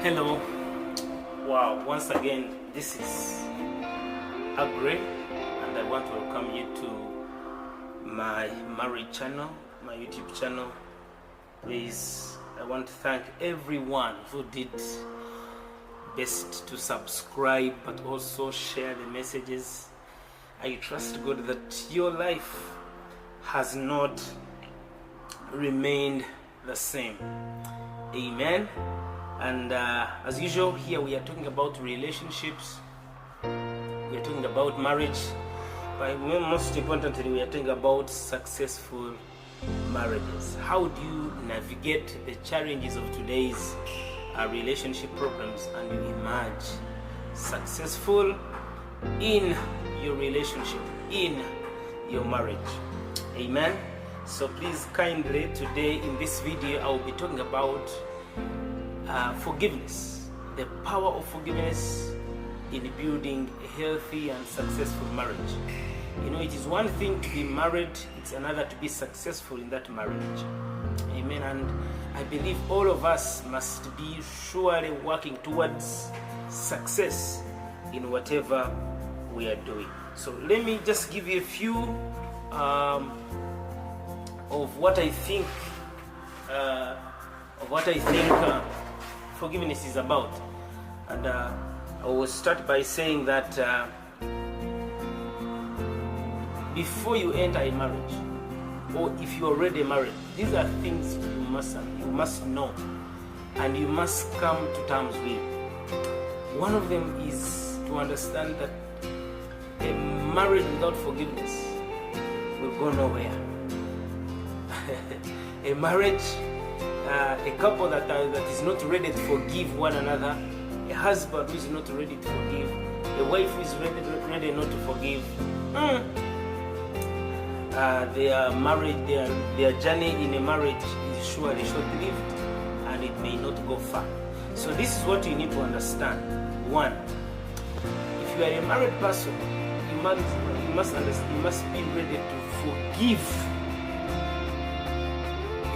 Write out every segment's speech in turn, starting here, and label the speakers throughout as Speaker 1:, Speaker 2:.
Speaker 1: Hello. Wow, once again, this is Aggrey, and I want to welcome you to my marriage channel, my YouTube channel. Please, I want to thank everyone who did best to subscribe but also share the messages. I trust God that your life has not remained the same. Amen. And as usual, here we are talking about relationships, we are talking about marriage, but most importantly we are talking about successful marriages. How do you navigate the challenges of today's relationship problems and you emerge successful in your relationship, in your marriage? Amen. So please kindly, today in this video I will be talking about forgiveness, the power of forgiveness in building a healthy and successful marriage. You know, it is one thing to be married, it's another to be successful in that marriage. Amen. And I believe all of us must be surely working towards success in whatever we are doing. So let me just give you a few of what I think forgiveness is about. And I will start by saying that before you enter a marriage, or if you are already married, these are things you must know and you must come to terms with. One of them is to understand that a marriage without forgiveness will go nowhere. A marriage, a couple that is not ready to forgive one another, a husband who is not ready to forgive, a wife who is ready not to forgive, their journey in a marriage is surely short-lived and it may not go far. So this is what you need to understand. One, if you are a married person, you must understand, you must be ready to forgive.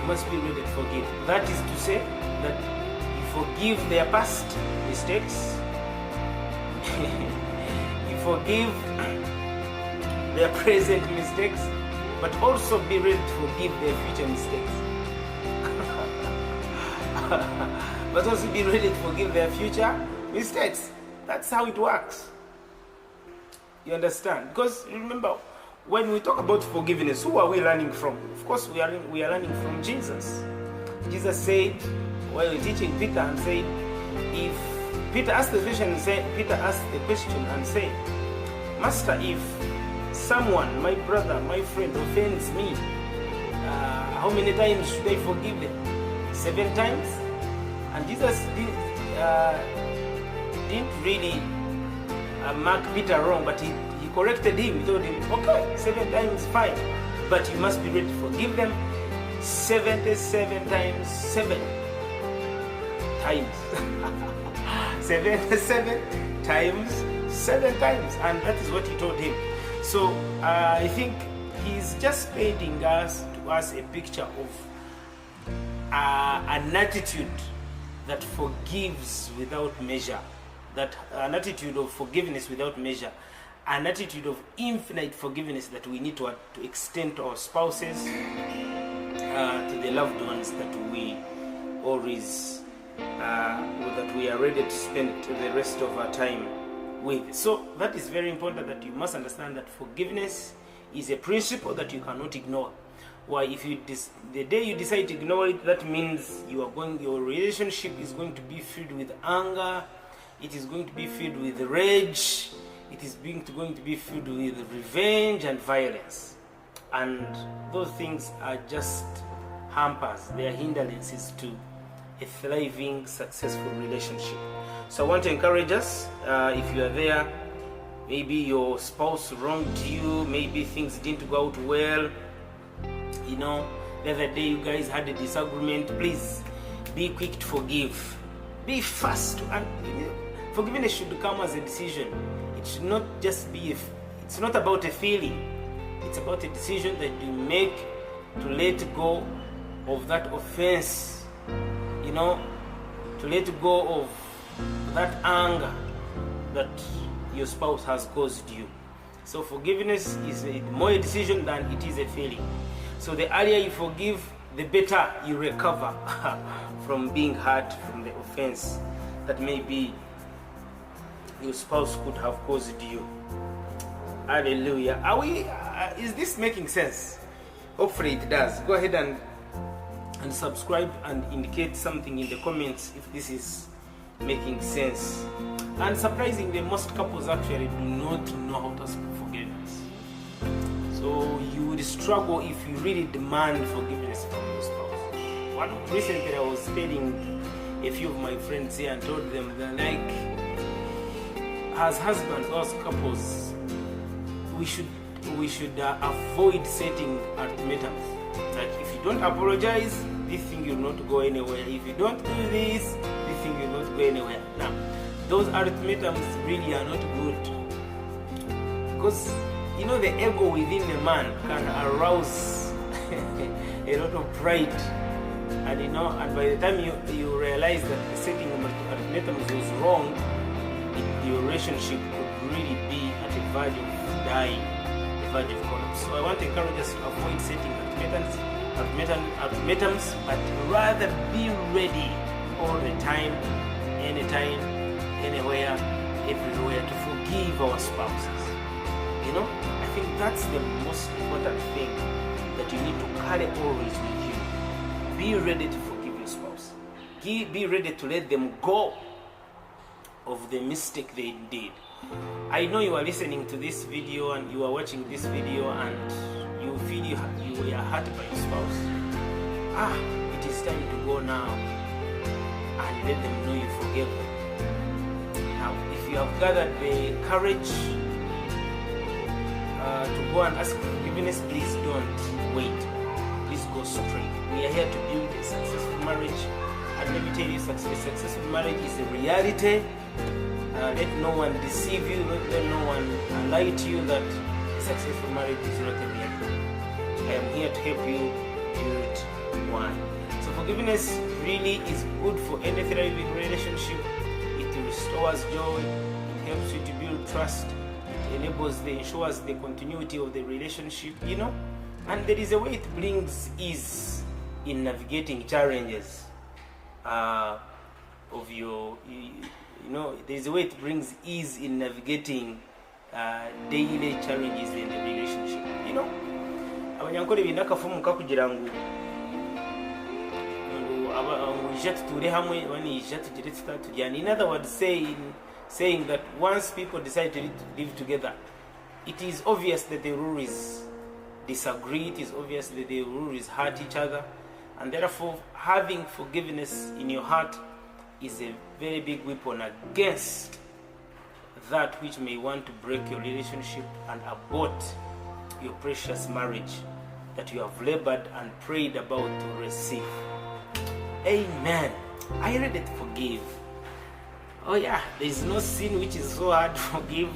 Speaker 1: You must be ready to forgive. That is to say that you forgive their past mistakes, you forgive their present mistakes, but also be ready to forgive their future mistakes. But also be ready to forgive their future mistakes. That's how it works. You understand? Because remember, when we talk about forgiveness, who are we learning from? Of course, we are learning from Jesus. Jesus said, while teaching Peter, and said, if Peter asked the question and said, Master, if someone, my brother, my friend, offends me, how many times should I forgive them? 7 times? And Jesus didn't really mark Peter wrong, but he corrected him. He told him, okay, 7 times fine, but you must be ready to forgive them 77 times 7 times. 77 times 7 times, and that is what he told him. So I think he's just painting us a picture of an attitude that forgives without measure, that an attitude of forgiveness without measure, an attitude of infinite forgiveness that we need to extend to our spouses, to the loved ones that we always that we are ready to spend the rest of our time with. So that is very important, that you must understand that forgiveness is a principle that you cannot ignore. Why? If the day you decide to ignore it, that means your relationship is going to be filled with anger, it is going to be filled with rage, it is going to be filled with revenge and violence. And those things are just hampers, they are hindrances to a thriving, successful relationship. So I want to encourage us, if you are there, maybe your spouse wronged you, maybe things didn't go out well, you know, the other day you guys had a disagreement, please be quick to forgive. Be fast. And forgiveness should come as a decision. It should not just be it's not about a feeling. It's about a decision that you make to let go of that offense, you know, to let go of that anger that your spouse has caused you. So forgiveness is more a decision than it is a feeling. So the earlier you forgive, the better you recover from being hurt from the offense that maybe your spouse could have caused you. Hallelujah. Is this making sense? Hopefully it does. Go ahead and subscribe and indicate something in the comments if this is making sense. And surprisingly, most couples actually do not know how to ask for forgiveness. So you would struggle if you really demand forgiveness from your spouse. Recently I was telling a few of my friends here and told them that, like, as husbands or as couples, we should avoid setting ultimatums. Like, if you don't apologize, this thing will not go anywhere. If you don't do this, this thing will not go anywhere. Now, those ultimatums really are not good, because the ego within a man can arouse a lot of pride, and by the time you realize that the setting of ultimatums was wrong, the relationship could really be at the verge of dying, the verge of collapse. So I want to encourage us to avoid setting ultimatums, but rather be ready all the time, anytime, anywhere, everywhere, to forgive our spouses. I think that's the most important thing that you need to carry always with you. Be ready to forgive your spouse. Be ready to let them go of the mistake they did. I know you are listening to this video and you are watching this video and you feel you were hurt by your spouse. It is time to go now and let them know you forgive them. Now, if you have gathered the courage to go and ask for forgiveness, please don't wait. Please go straight. We are here to build a successful marriage. And let me tell you, a successful marriage is a reality. Let no one deceive you. Let no one lie to you that a successful marriage is not a reality. I am here to help you build one. So forgiveness really is good for any thriving relationship. It restores joy. It helps you to build trust. It ensures the continuity of the relationship, and there is a way it brings ease in navigating challenges of your, there is a way it brings ease in navigating daily challenges in the relationship. Abanyankole binakafumu kakugira ngu ije tuture hamwe wani ije tugire tutajyana. In other words, saying that once people decide to live together, it is obvious that they will always disagree. It is obvious that they will always hurt each other, and therefore having forgiveness in your heart is a very big weapon against that which may want to break your relationship and abort your precious marriage that you have labored and prayed about to receive. Amen. Are you ready to forgive? Oh yeah, there is no sin which is so hard to forgive.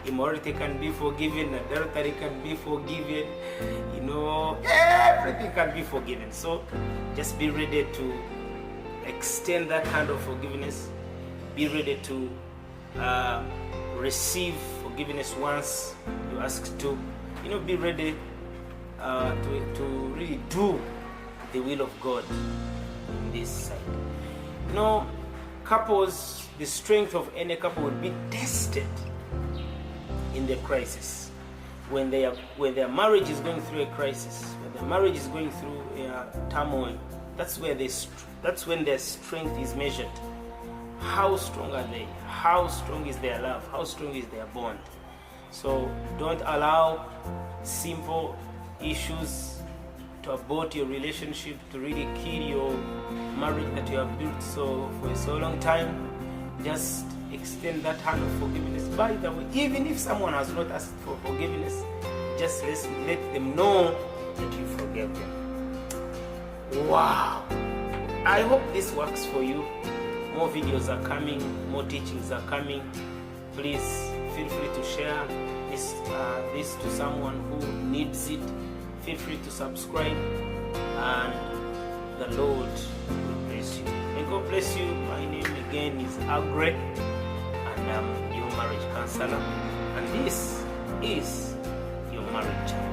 Speaker 1: Immorality can be forgiven, adultery can be forgiven, everything can be forgiven. So just be ready to extend that hand of forgiveness. Be ready to receive forgiveness once you ask to. Be ready to really do the will of God in this side. Couples, the strength of any couple will be tested in the crisis. When their marriage is going through a crisis, when their marriage is going through a turmoil, that's when their strength is measured. How strong are they? How strong is their love? How strong is their bond? So don't allow simple issues to abort your relationship, to really kill your marriage that you have built for so long time. Just extend that hand of forgiveness. By the way, even if someone has not asked for forgiveness, just let them know that you forgive them. Wow! I hope this works for you. More videos are coming, more teachings are coming. Please feel free to share this to someone who needs it. Feel free to subscribe, and the Lord will bless you. God bless you. My name again is Aggrey, and I'm your marriage counselor, and this is your marriage channel.